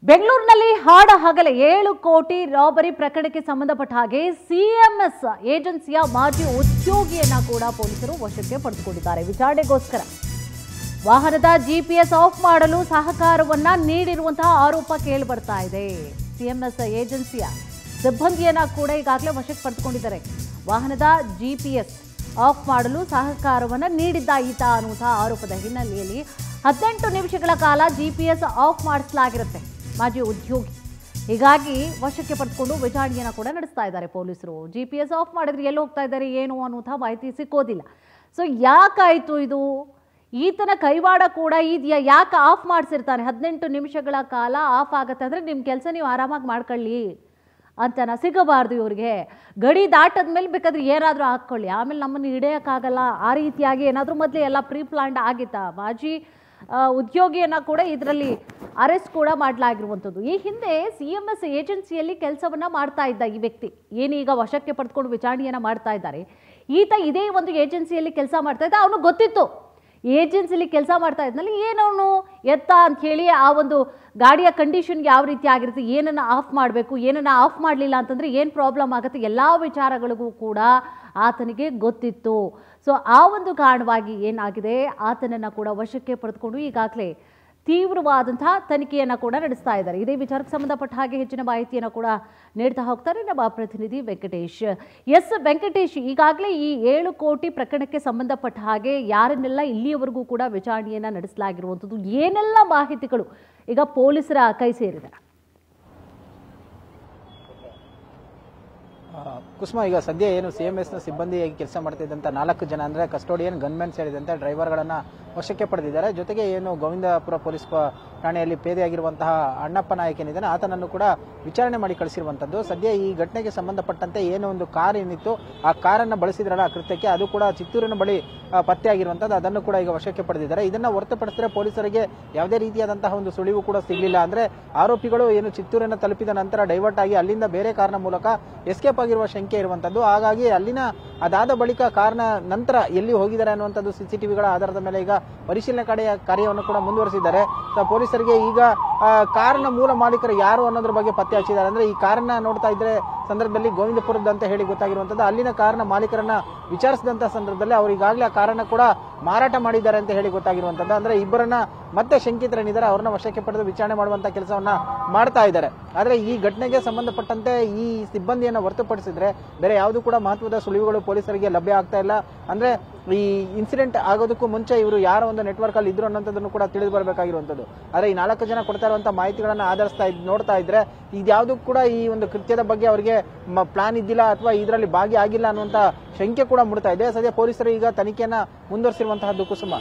ಬೆಂಗಳೂರಿನಲ್ಲಿ ಹಾಡ ಹಗಲ 7 ಕೋಟಿ ರಾಬರಿ ಪ್ರಕರಣಕ್ಕೆ ಸಂಬಂಧಪಟ್ಟ ಹಾಗೆ ಸಿಎಂಎಸ್ ಏಜೆನ್ಸಿಯ ಮಾಜಿ ಉದ್ಯೋಗಿಯನ್ನ ಕೂಡ ಪೊಲೀಸರು ವಶಕ್ಕೆ ಪಡೆದುಕೊಂಡಿದ್ದಾರೆ. ವಿಚಾರಣೆಗೋಸ್ಕರ ವಾಹನದ ಜಿಪಿಎಸ್ ಆಫ್ ಮಾಡಲು ಸಹಕಾರವನ್ನ ನೀಡಿರುವಂತಹ ಆರೋಪ ಕೇಳಿ ಬರ್ತಾ ಇದೆ. ಸಿಎಂಎಸ್ ಏಜೆನ್ಸಿಯ ಸಿಬ್ಬಂದಿಯನ್ನ ಕೂಡ ಈಗಾಗಲೇ ವಶಕ್ಕೆ ಪಡೆದುಕೊಂಡಿದ್ದಾರೆ. ವಾಹನದ ಜಿಪಿಎಸ್ ಆಫ್ ಮಾಡಲು ಸಹಕಾರವನ್ನ ನೀಡಿದ್ದ ಈತ ಅನ್ನುವಂತಹ ಆರೋಪದ ಹಿನ್ನೆಲೆಯಲ್ಲಿ 18 ನಿಮಿಷಗಳ ಕಾಲ ಜಿಪಿಎಸ್ ಆಫ್ ಮಾಡಿಸಲಾಗಿರುತ್ತೆ ಮಾಜಿ ಉದ್ಯೋಗಿ. ಹೀಗಾಗಿ ವಶಕ್ಕೆ ಪಡೆದುಕೊಂಡು ವಿಚಾರಣೆಯನ್ನ ಕೂಡ ನಡೆಸ್ತಾ ಇದ್ದಾರೆ ಪೊಲೀಸರು. ಜಿಪಿಎಸ್ ಆಫ್ ಮಾಡಿದ್ರೆ ಎಲ್ಲಿ ಹೋಗ್ತಾ ಇದ್ದಾರೆ ಏನು ಅನ್ನುವಂಥ ಮಾಹಿತಿ ಸಿಕ್ಕೋದಿಲ್ಲ. ಸೊ ಯಾಕಾಯಿತು ಇದು? ಈತನ ಕೈವಾಡ ಕೂಡ ಇದೆಯಾ? ಯಾಕೆ ಆಫ್ ಮಾಡಿಸಿರ್ತಾನೆ? 18 ನಿಮಿಷಗಳ ಕಾಲ ಆಫ್ ಆಗುತ್ತೆ ಅಂದರೆ ನಿಮ್ಮ ಕೆಲಸ ನೀವು ಆರಾಮಾಗಿ ಮಾಡ್ಕೊಳ್ಳಿ ಅಂತನ ಸಿಗಬಾರ್ದು ಇವರಿಗೆ. ಗಡಿ ದಾಟದ ಮೇಲೆ ಬೇಕಾದ್ರೆ ಏನಾದರೂ ಹಾಕ್ಕೊಳ್ಳಿ, ಆಮೇಲೆ ನಮ್ಮನ್ನು ಹಿಡಿಯೋಕ್ಕಾಗಲ್ಲ. ಆ ರೀತಿಯಾಗಿ ಏನಾದರೂ ಮೊದಲೇ ಎಲ್ಲ ಪ್ರೀ ಪ್ಲಾನ್ಡ್ ಆಗಿತ್ತಾ? ಮಾಜಿ ಉದ್ಯೋಗಿಯನ್ನು ಕೂಡ ಇದರಲ್ಲಿ ಅರೆಸ್ಟ್ ಕೂಡ ಮಾಡಲಾಗಿರುವಂಥದ್ದು. ಈ ಹಿಂದೆ ಸಿಎಂಎಸ್ ಏಜೆನ್ಸಿಯಲ್ಲಿ ಕೆಲಸವನ್ನು ಮಾಡ್ತಾ ಇದ್ದ ಈ ವ್ಯಕ್ತಿ ಏನೀಗ ವಶಕ್ಕೆ ಪಡೆದುಕೊಂಡು ವಿಚಾರಣೆಯನ್ನು ಮಾಡ್ತಾ ಇದ್ದಾರೆ. ಈತ ಇದೇ ಒಂದು ಏಜೆನ್ಸಿಯಲ್ಲಿ ಕೆಲಸ ಮಾಡ್ತಾ ಇದ್ದ. ಅವನು ಗೊತ್ತಿತ್ತು ಏಜೆನ್ಸಿಲಿ ಕೆಲಸ ಮಾಡ್ತಾ ಇದ್ನಲ್ಲಿ ಏನವನು ಎತ್ತ ಅಂತ ಹೇಳಿ ಆ ಒಂದು ಗಾಡಿಯ ಕಂಡೀಷನ್ಗೆ ಯಾವ ರೀತಿ ಆಗಿರುತ್ತೆ, ಏನನ್ನು ಆಫ್ ಮಾಡಬೇಕು, ಏನನ್ನು ಆಫ್ ಮಾಡಲಿಲ್ಲ ಅಂತಂದರೆ ಏನು ಪ್ರಾಬ್ಲಮ್ ಆಗುತ್ತೆ, ಎಲ್ಲ ವಿಚಾರಗಳಿಗೂ ಕೂಡ ಆತನಿಗೆ ಗೊತ್ತಿತ್ತು. ಸೊ ಆ ಒಂದು ಕಾರಣವಾಗಿ ಏನಾಗಿದೆ, ಆತನನ್ನು ಕೂಡ ವಶಕ್ಕೆ ಪಡೆದುಕೊಂಡು ಈಗಾಗಲೇ ತೀವ್ರವಾದಂತಹ ತನಿಖೆಯನ್ನು ಕೂಡ ನಡೆಸ್ತಾ ಇದ್ದಾರೆ. ಇದೇ ವಿಚಾರಕ್ಕೆ ಸಂಬಂಧಪಟ್ಟ ಹಾಗೆ ಹೆಚ್ಚಿನ ಮಾಹಿತಿಯನ್ನು ಕೂಡ ನೀಡ್ತಾ ಹೋಗ್ತಾರೆ ನಮ್ಮ ಪ್ರತಿನಿಧಿ ವೆಂಕಟೇಶ್. ಎಸ್ ವೆಂಕಟೇಶ್, ಈಗಾಗಲೇ ಈ 7 ಕೋಟಿ ಪ್ರಕರಣಕ್ಕೆ ಸಂಬಂಧಪಟ್ಟ ಹಾಗೆ ಯಾರನ್ನೆಲ್ಲ ಇಲ್ಲಿಯವರೆಗೂ ಕೂಡ ವಿಚಾರಣೆಯನ್ನು ನಡೆಸಲಾಗಿರುವಂಥದ್ದು, ಏನೆಲ್ಲ ಮಾಹಿತಿಗಳು ಈಗ ಪೊಲೀಸರ ಕೈ ಸೇರಿದೆ? ಕುಸುಮ, ಈಗ ಸದ್ಯ ಏನು ಸಿಎಂಎಸ್ನ ಸಿಬ್ಬಂದಿಯಾಗಿ ಕೆಲಸ ಮಾಡ್ತಿದ್ದಂಥ 4 ಜನ ಅಂದರೆ ಕಸ್ಟೋಡಿಯನ್, ಗನ್ಮೆನ್ ಸೇರಿದಂತೆ ಡ್ರೈವರ್ಗಳನ್ನು ವಶಕ್ಕೆ ಪಡೆದಿದ್ದಾರೆ. ಜೊತೆಗೆ ಏನು ಗೋವಿಂದಪುರ ಪೊಲೀಸ್ ಠಾಣೆಯಲ್ಲಿ ಪೇದೆಯಾಗಿರುವಂತಹ ಅಣ್ಣಪ್ಪ ನಾಯಕ್ ಏನಿದ್ದಾನೆ ಆತನನ್ನು ಕೂಡ ವಿಚಾರಣೆ ಮಾಡಿ ಕಳಿಸಿರುವಂಥದ್ದು. ಸದ್ಯ ಈ ಘಟನೆಗೆ ಸಂಬಂಧಪಟ್ಟಂತೆ ಏನೋ ಒಂದು ಕಾರ್ ಏನಿತ್ತು, ಆ ಕಾರನ್ನು ಬಳಸಿದ್ರಲ್ಲ ಕೃತ್ಯಕ್ಕೆ, ಅದು ಕೂಡ ಚಿತ್ತೂರಿನ ಬಳಿ ಪತ್ತೆಯಾಗಿರುವಂಥದ್ದು. ಅದನ್ನು ಕೂಡ ಈಗ ವಶಕ್ಕೆ ಪಡೆದಿದ್ದಾರೆ. ಇದನ್ನು ಹೊರತುಪಡಿಸಿದರೆ ಪೊಲೀಸರಿಗೆ ಯಾವುದೇ ರೀತಿಯಾದಂತಹ ಒಂದು ಸುಳಿವು ಕೂಡ ಸಿಗಲಿಲ್ಲ. ಅಂದರೆ ಆರೋಪಿಗಳು ಏನು ಚಿತ್ತೂರನ್ನು ತಲುಪಿದ ನಂತರ ಡೈವರ್ಟ್ ಆಗಿ ಅಲ್ಲಿಂದ ಬೇರೆ ಕಾರ್ನ ಮೂಲಕ ಎಸ್ಕೇಪ್ ಆಗಿರುವ ಶಂಕೆ ಇರುವಂಥದ್ದು. ಹಾಗಾಗಿ ಅಲ್ಲಿನ ಅದಾದ ಬಳಿಕ ಕಾರ್ನ ನಂತರ ಎಲ್ಲಿ ಹೋಗಿದ್ದಾರೆ ಅನ್ನುವಂಥದ್ದು ಸಿಸಿಟಿವಿಗಳ ಆಧಾರದ ಮೇಲೆ ಈಗ ಪರಿಶೀಲನೆ ಕಾರ್ಯವನ್ನು ಕೂಡ ಮುಂದುವರಿಸಿದ್ದಾರೆ. ಪೊಲೀಸರಿಗೆ ಈಗ ಕಾರ್ನ ಮೂಲ ಮಾಲೀಕರು ಯಾರು ಅನ್ನೋದ್ರ ಬಗ್ಗೆ ಪತ್ತೆ ಹಚ್ಚಿದ್ದಾರೆ. ಅಂದ್ರೆ ಈ ಕಾರನ್ನ ನೋಡ್ತಾ ಇದ್ರೆ ಸಂದರ್ಭದಲ್ಲಿ ಗೋವಿಂದಪುರದ ಅಂತ ಹೇಳಿ ಗೊತ್ತಾಗಿರುವಂತದ್ದು. ಅಲ್ಲಿನ ಕಾರನ ಮಾಲೀಕರನ್ನ ವಿಚಾರಿಸಿದಂತಹ ಸಂದರ್ಭದಲ್ಲಿ ಅವರು ಈಗಾಗಲೇ ಆ ಕಾರನ್ನ ಕೂಡ ಮಾರಾಟ ಮಾಡಿದ್ದಾರೆ ಅಂತ ಹೇಳಿ ಗೊತ್ತಾಗಿರುವಂತದ್ದು. ಅಂದ್ರೆ ಇಬ್ಬರನ್ನ ಮತ್ತೆ ಶಂಕಿತರೇನಿದ್ದಾರೆ ಅವ್ರನ್ನ ವಶಕ್ಕೆ ಪಡೆದು ವಿಚಾರಣೆ ಮಾಡುವಂತ ಕೆಲಸವನ್ನ ಮಾಡ್ತಾ ಇದ್ದಾರೆ. ಆದ್ರೆ ಈ ಘಟನೆಗೆ ಸಂಬಂಧಪಟ್ಟಂತೆ ಈ ಸಿಬ್ಬಂದಿಯನ್ನ ಹೊರತುಪಡಿಸಿದ್ರೆ ಬೇರೆ ಯಾವುದು ಕೂಡ ಮಹತ್ವದ ಸುಳಿವುಗಳು ಪೊಲೀಸರಿಗೆ ಲಭ್ಯ ಆಗ್ತಾ ಇಲ್ಲ. ಅಂದ್ರೆ ಈ ಇನ್ಸಿಡೆಂಟ್ ಆಗೋದಕ್ಕೂ ಮುಂಚೆ ಇವರು ಯಾರ ಒಂದು ನೆಟ್ವರ್ಕ್ ಅಲ್ಲಿ ಇದ್ರು ಅನ್ನೋದನ್ನು ಕೂಡ ತಿಳಿದು ಬರಬೇಕಾಗಿರುವಂತದ್ದು. ಆದ್ರೆ ಈ 4 ಜನ ಕೊಡ್ತಾ ಇರುವಂತಹ ಮಾಹಿತಿಗಳನ್ನ ಆಧರಿಸ್ತಾ ನೋಡ್ತಾ ಇದ್ರೆ ಇದ್ಯಾವುದು ಕೂಡ ಈ ಒಂದು ಕೃತ್ಯದ ಬಗ್ಗೆ ಅವರಿಗೆ ಪ್ಲಾನ್ ಇದ್ದಿಲ್ಲ ಅಥವಾ ಇದರಲ್ಲಿ ಭಾಗಿಯಾಗಿಲ್ಲ ಅನ್ನುವಂತ ಶಂಕೆ ಕೂಡ ಮೂಡ್ತಾ ಇದೆ. ಸದ್ಯ ಪೊಲೀಸರು ಈಗ ತನಿಖೆಯನ್ನ ಮುಂದುವರಿಸಿರುವಂತಹದ್ದು ಕುಸುಮ.